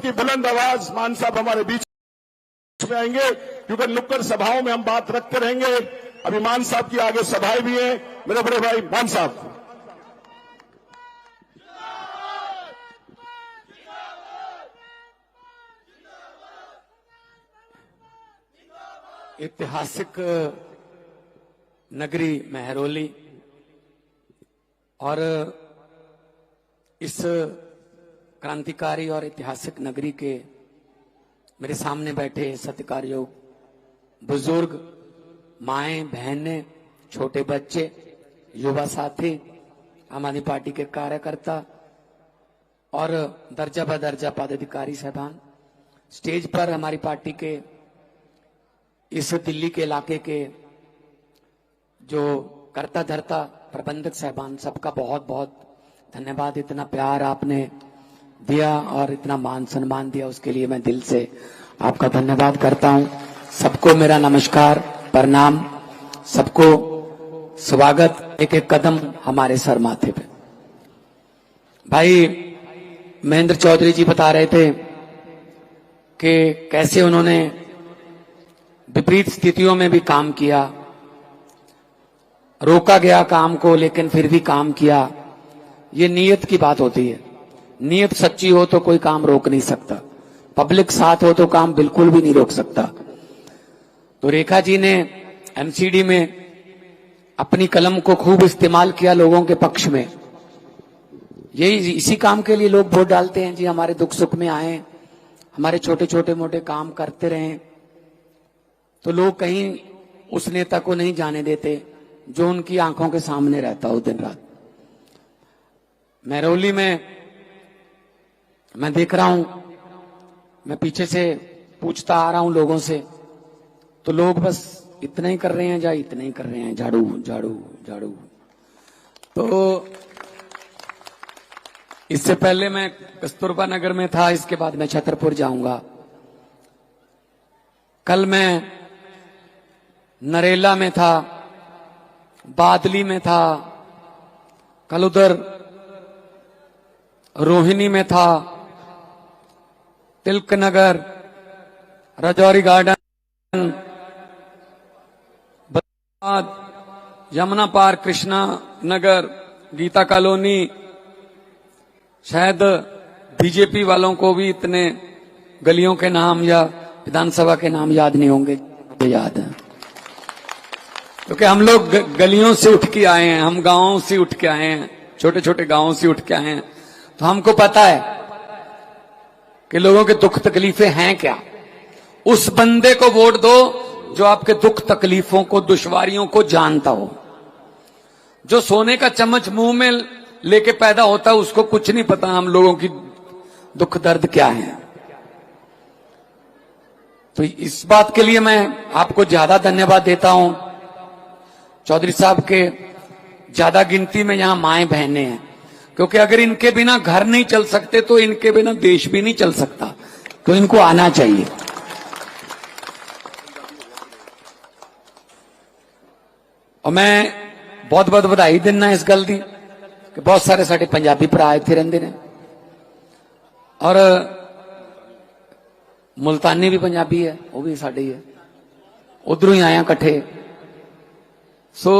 की बुलंद आवाज मान साहब हमारे बीच में आएंगे, क्योंकि नुक्कड़ सभाओं में हम बात रखते रहेंगे। अभी मान साहब की आगे सभाएं भी हैं। मेरे बड़े भाई मान साहब। ऐतिहासिक नगरी महरौली और इस क्रांतिकारी और ऐतिहासिक नगरी के मेरे सामने बैठे सत्कारयोग बुजुर्ग, माएं, बहनें, छोटे बच्चे, युवा साथी, आम आदमी पार्टी के कार्यकर्ता और दर्जा बदर्जा पदाधिकारी साहबान, स्टेज पर हमारी पार्टी के इस दिल्ली के इलाके के जो करता धरता प्रबंधक साहबान, सबका बहुत बहुत धन्यवाद। इतना प्यार आपने दिया और इतना मान सम्मान दिया, उसके लिए मैं दिल से आपका धन्यवाद करता हूं। सबको मेरा नमस्कार, प्रणाम, सबको स्वागत। एक एक कदम हमारे सर माथे पे। भाई महेंद्र चौधरी जी बता रहे थे कि कैसे उन्होंने विपरीत स्थितियों में भी काम किया, रोका गया काम को लेकिन फिर भी काम किया। ये नीयत की बात होती है। नीयत सच्ची हो तो कोई काम रोक नहीं सकता, पब्लिक साथ हो तो काम बिल्कुल भी नहीं रोक सकता। तो रेखा जी ने एमसीडी में अपनी कलम को खूब इस्तेमाल किया लोगों के पक्ष में। यही इसी काम के लिए लोग वोट डालते हैं जी, हमारे दुख सुख में आए, हमारे छोटे छोटे मोटे काम करते रहें। तो लोग कहीं उस नेता को नहीं जाने देते जो उनकी आंखों के सामने रहता हो दिन रात। महरौली में मैं देख रहा हूं, मैं पीछे से पूछता आ रहा हूं लोगों से, तो लोग बस इतना ही कर रहे हैं, इतना ही कर रहे हैं, झाड़ू झाड़ू झाड़ू। तो इससे पहले मैं कस्तूरबा नगर में था, इसके बाद मैं छतरपुर जाऊंगा। कल मैं नरेला में था, बादली में था, कल उधर रोहिणी में था, Tilak Nagar, Rajouri garden, Yamuna park, Krishna Nagar, Gita colony. शायद बीजेपी वालों को भी इतने गलियों के नाम या विधानसभा के नाम याद नहीं होंगे, याद है क्योंकि हम लोग गलियों से उठ के आए हैं, हम गांवों से उठ के आए हैं, छोटे छोटे गांवों से उठ के आए हैं। तो हमको पता है कि लोगों के दुख तकलीफें हैं क्या। उस बंदे को वोट दो जो आपके दुख तकलीफों को, दुश्वारियों को जानता हो। जो सोने का चम्मच मुंह में लेके पैदा होता है उसको कुछ नहीं पता हम लोगों की दुख दर्द क्या है। तो इस बात के लिए मैं आपको ज्यादा धन्यवाद देता हूं। चौधरी साहब के ज्यादा गिनती में यहां माएं बहनें हैं, क्योंकि अगर इनके बिना घर नहीं चल सकते तो इनके बिना देश भी नहीं चल सकता। तो इनको आना चाहिए। और मैं बहुत बहुत बधाई देना इस गल दी कि बहुत सारे साडे पंजाबी भरा इत्थे रहिंदे ने और मुल्तानी भी पंजाबी है, वो भी साडे ही है, उधरों ही आया इकट्ठे। सो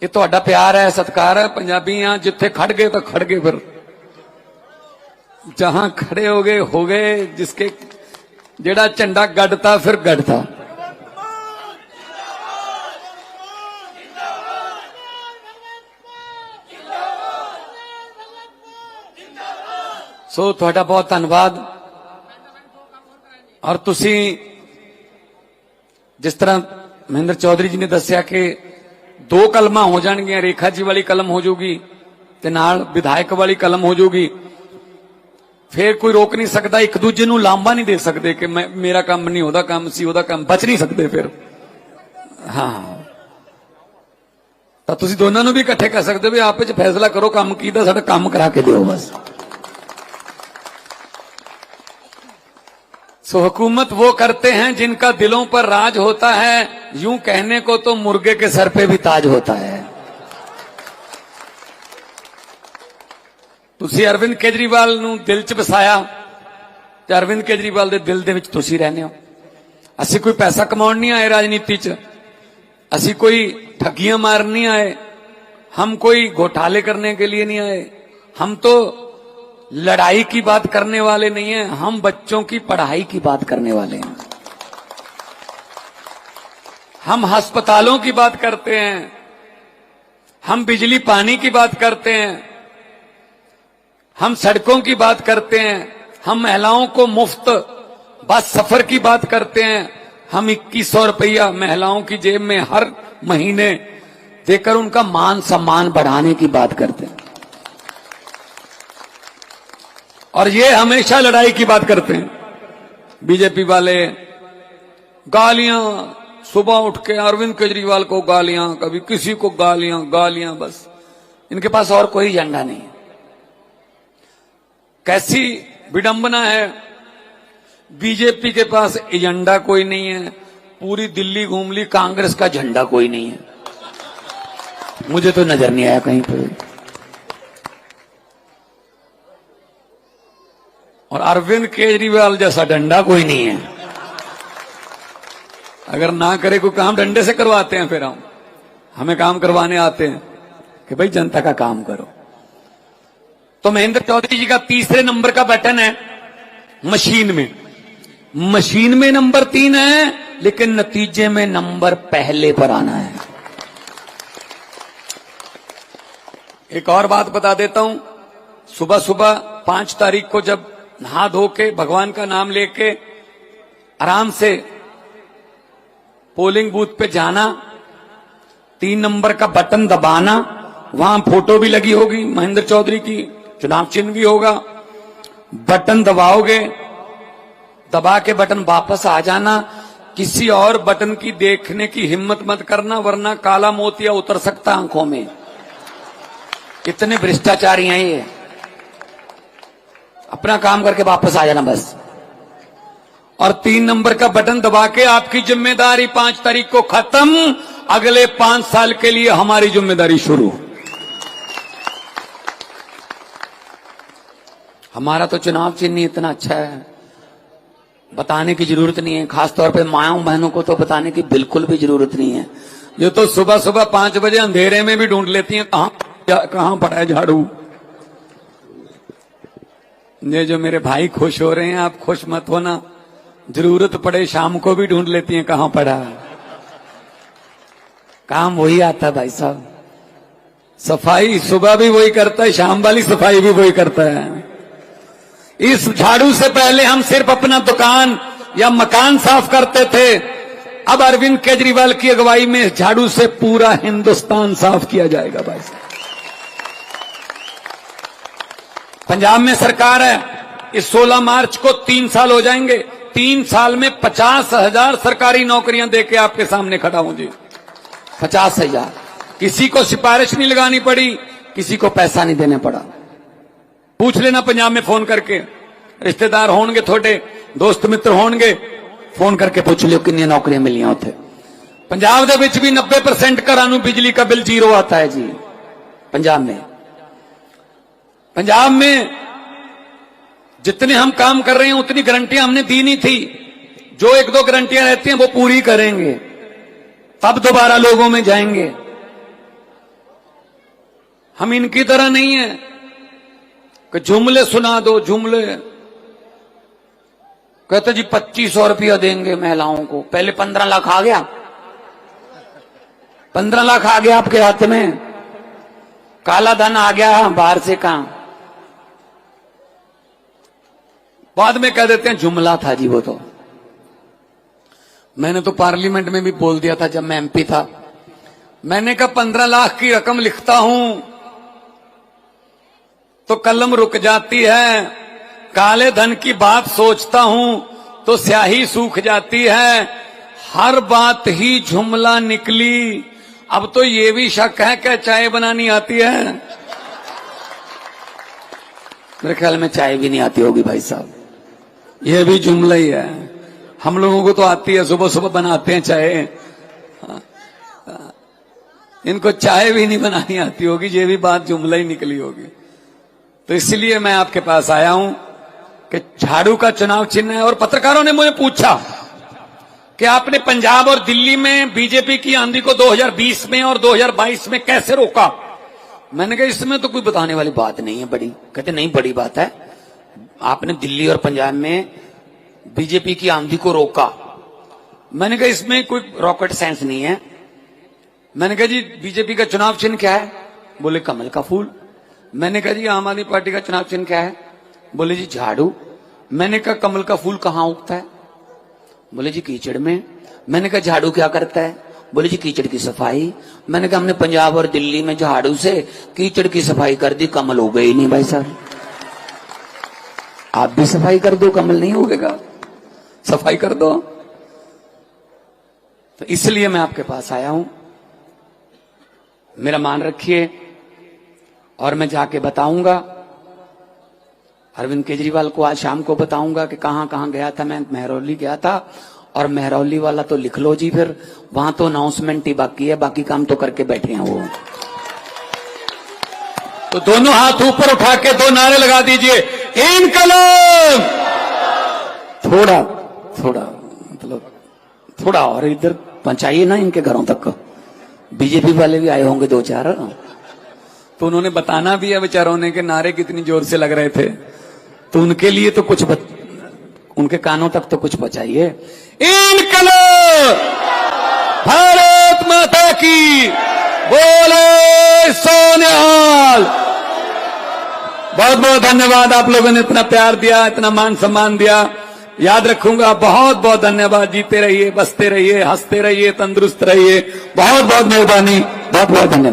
ये तुहाडा प्यार है, सत्कार है। पंजाबी हां, जिथे खड़ गए तो खड़ गए, फिर जहां खड़े हो गए। जिसके जेड़ा झंडा गढ़ता फिर गढ़ता। सो तुहाडा बहुत धन्यवाद। और तुसी जिस तरह महेंद्र चौधरी जी ने दसिया कि 2 कलमा हो जाएंगी, रेखा जी वाली कलम हो जाऊगी ते नाल विधायक वाली कलम हो जाऊगी, फिर कोई रोक नहीं सकता। एक दूजे नूं लांबा नहीं दे सकते कि मेरा काम नहीं, ओदा काम सी, ओदा काम, बच नहीं सकते फिर। हाँ, तो तुसी दोनों नूं भी इकट्ठे कर सकते भी आपस च फैसला करो काम कीदा, साडा काम करा के दिओ बस। सो हुकूमत वो करते हैं जिनका दिलों पर राज होता है। यूं कहने को तो मुर्गे के सर पे भी ताज होता है। ਤੁਸੀਂ ਅਰਵਿੰਦ ਕੇਜਰੀਵਾਲ ਨੂੰ ਦਿਲ 'ਚ ਵਸਾਇਆ ਤੇ ਅਰਵਿੰਦ ਕੇਜਰੀਵਾਲ ਦੇ ਦਿਲ ਦੇ ਵਿੱਚ ਤੁਸੀਂ ਰਹਿੰਦੇ ਹੋ। ਅਸੀਂ ਕੋਈ ਪੈਸਾ ਕਮਾਉਣ ਨਹੀਂ ਆਏ राजनीति च, ਅਸੀਂ कोई ठगियां मारने नहीं आए, हम कोई घोटाले करने के लिए नहीं आए, हम तो लड़ाई की बात करने वाले नहीं हैं, हम बच्चों की पढ़ाई की बात करने वाले हैं। हम अस्पतालों की बात करते हैं, हम बिजली पानी की बात करते हैं, हम सड़कों की बात करते हैं, हम महिलाओं को मुफ्त बस सफर की बात करते हैं, हम 2100 रुपया महिलाओं की जेब में हर महीने देकर उनका मान सम्मान बढ़ाने की बात करते हैं। और ये हमेशा लड़ाई की बात करते हैं बीजेपी वाले। गालियां, सुबह उठ के अरविंद केजरीवाल को गालियां, कभी किसी को गालियां गालियां, बस इनके पास और कोई एजेंडा नहीं है। कैसी विडंबना है, बीजेपी के पास एजेंडा कोई नहीं है, पूरी दिल्ली घूम ली, कांग्रेस का झंडा कोई नहीं है, मुझे तो नजर नहीं आया कहीं पर। और अरविंद केजरीवाल जैसा डंडा कोई नहीं है, अगर ना करे कोई काम डंडे से करवाते हैं, फिर हमें काम करवाने आते हैं कि भाई जनता का काम करो। तो महेंद्र चौधरी जी का तीसरे नंबर का बटन है मशीन में नंबर 3 है, लेकिन नतीजे में नंबर पहले पर आना है। एक और बात बता देता हूं, सुबह सुबह 5 तारीख को जब नहा धो के भगवान का नाम लेके आराम से पोलिंग बूथ पे जाना, 3 नंबर का बटन दबाना, वहां फोटो भी लगी होगी महेंद्र चौधरी की, चुनाव चिन्ह भी होगा, बटन दबाओगे, दबा के बटन वापस आ जाना। किसी और बटन की देखने की हिम्मत मत करना, वरना काला मोतिया उतर सकता आंखों में। कितने भ्रष्टाचारी हैं ये, अपना काम करके वापस आ जाना बस। और 3 नंबर का बटन दबा के आपकी जिम्मेदारी 5 तारीख को खत्म, अगले 5 साल के लिए हमारी जिम्मेदारी शुरू। हमारा तो चुनाव चिन्ह इतना अच्छा है, बताने की जरूरत नहीं है, खासतौर पे मायाओं बहनों को तो बताने की बिल्कुल भी जरूरत नहीं है। ये तो सुबह सुबह 5 बजे अंधेरे में भी ढूंढ लेती हैं कहां पड़ा है झाड़ू। ये जो मेरे भाई खुश हो रहे हैं, आप खुश मत होना, जरूरत पड़े शाम को भी ढूंढ लेती हैं कहां पड़ा। काम वही आता है भाई साहब, सफाई सुबह भी वही करता है, शाम वाली सफाई भी वही करता है। इस झाड़ू से पहले हम सिर्फ अपना दुकान या मकान साफ करते थे, अब अरविंद केजरीवाल की अगुवाई में झाड़ू से पूरा हिंदुस्तान साफ किया जाएगा भाई साहब। पंजाब में सरकार है, इस 16 मार्च को 3 साल हो जाएंगे, 3 साल में 50,000 सरकारी नौकरियां देके आपके सामने खड़ा हूं जी। 50,000, किसी को सिफारिश नहीं लगानी पड़ी, किसी को पैसा नहीं देने पड़ा। पूछ लेना पंजाब में फोन करके, रिश्तेदार होंगे, थोड़े दोस्त मित्र होंगे, फोन करके पूछ लियो कितनी नौकरियां मिलियां उथे। पंजाब दे विच भी 90% घरां नूं बिजली का बिल 0 आता है जी। पंजाब में जितने हम काम कर रहे हैं उतनी गारंटियां हमने दी नहीं थी, जो 1-2 गारंटियां रहती हैं वो पूरी करेंगे, तब दोबारा लोगों में जाएंगे। हम इनकी तरह नहीं है कि जुमले सुना दो, जुमले कहते जी 2500 रुपया देंगे महिलाओं को। पहले 15 लाख आ गया, 15 लाख आ गया आपके हाथ में, काला धन आ गया बाहर से कहां। बाद में कह देते हैं जुमला था जी वो तो। मैंने तो पार्लियामेंट में भी बोल दिया था जब मैं एमपी था, मैंने कहा 15 लाख की रकम लिखता हूं तो कलम रुक जाती है, काले धन की बात सोचता हूं तो स्याही सूख जाती है, हर बात ही जुमला निकली। अब तो ये भी शक है कि चाय बनानी आती है। मेरे ख्याल में चाय भी नहीं आती होगी भाई साहब, ये भी जुमला ही है। हम लोगों को तो आती है, सुबह सुबह बनाते हैं चाय, इनको चाय भी नहीं बनानी आती होगी, ये भी बात जुमला ही निकली होगी। तो इसलिए मैं आपके पास आया हूं कि झाड़ू का चुनाव चिन्ह है, और पत्रकारों ने मुझे पूछा कि आपने पंजाब और दिल्ली में बीजेपी की आंधी को 2020 में और 2022 में कैसे रोका। मैंने कहा इसमें तो कोई बताने वाली बात नहीं है बड़ी। कहते नहीं बड़ी बात है, आपने दिल्ली और पंजाब में बीजेपी की आंधी को रोका। मैंने कहा इसमें कोई रॉकेट साइंस नहीं है। मैंने कहा जी बीजेपी का चुनाव चिन्ह क्या है? बोले कमल का फूल। मैंने कहा जी आम आदमी पार्टी का चुनाव चिन्ह क्या है? बोले जी झाड़ू। मैंने कहा कमल का फूल कहां उगता है? बोले जी कीचड़ में। मैंने कहा झाड़ू क्या करता है? बोले जी कीचड़ की सफाई। मैंने कहा हमने पंजाब और दिल्ली में झाड़ू से कीचड़ की सफाई कर दी, कमल उगे ही नहीं भाई साहब। आप भी सफाई कर दो, कमल नहीं उगेगा, सफाई कर दो। तो इसलिए मैं आपके पास आया हूं, मेरा मान रखिए, और मैं जाके बताऊंगा अरविंद केजरीवाल को, आज शाम को बताऊंगा कि कहां कहां गया था। मैं महरौली गया था, और महरौली वाला तो लिख लो जी, फिर वहां तो अनाउंसमेंट ही बाकी है, बाकी काम तो करके बैठे हैं वो। तो दोनों हाथ ऊपर उठा के 2 नारे लगा दीजिए, इनकलाब। थोड़ा थोड़ा मतलब थोड़ा और इधर पहुंचाइए ना इनके घरों तक। बीजेपी वाले भी आए होंगे 2-4, तो उन्होंने बताना भी है बेचारों ने कि नारे कितनी जोर से लग रहे थे, तो उनके लिए तो कुछ उनके कानों तक तो कुछ पहुंचाइए। इनकलाब, भारत माता की, बोले सोनिहाल। बहुत बहुत धन्यवाद, आप लोगों ने इतना प्यार दिया, इतना मान सम्मान दिया, याद रखूंगा। बहुत बहुत धन्यवाद। जीते रहिए, बसते रहिए, हंसते रहिए, तंदुरुस्त रहिए। बहुत बहुत मेहरबानी, बहुत बहुत धन्यवाद।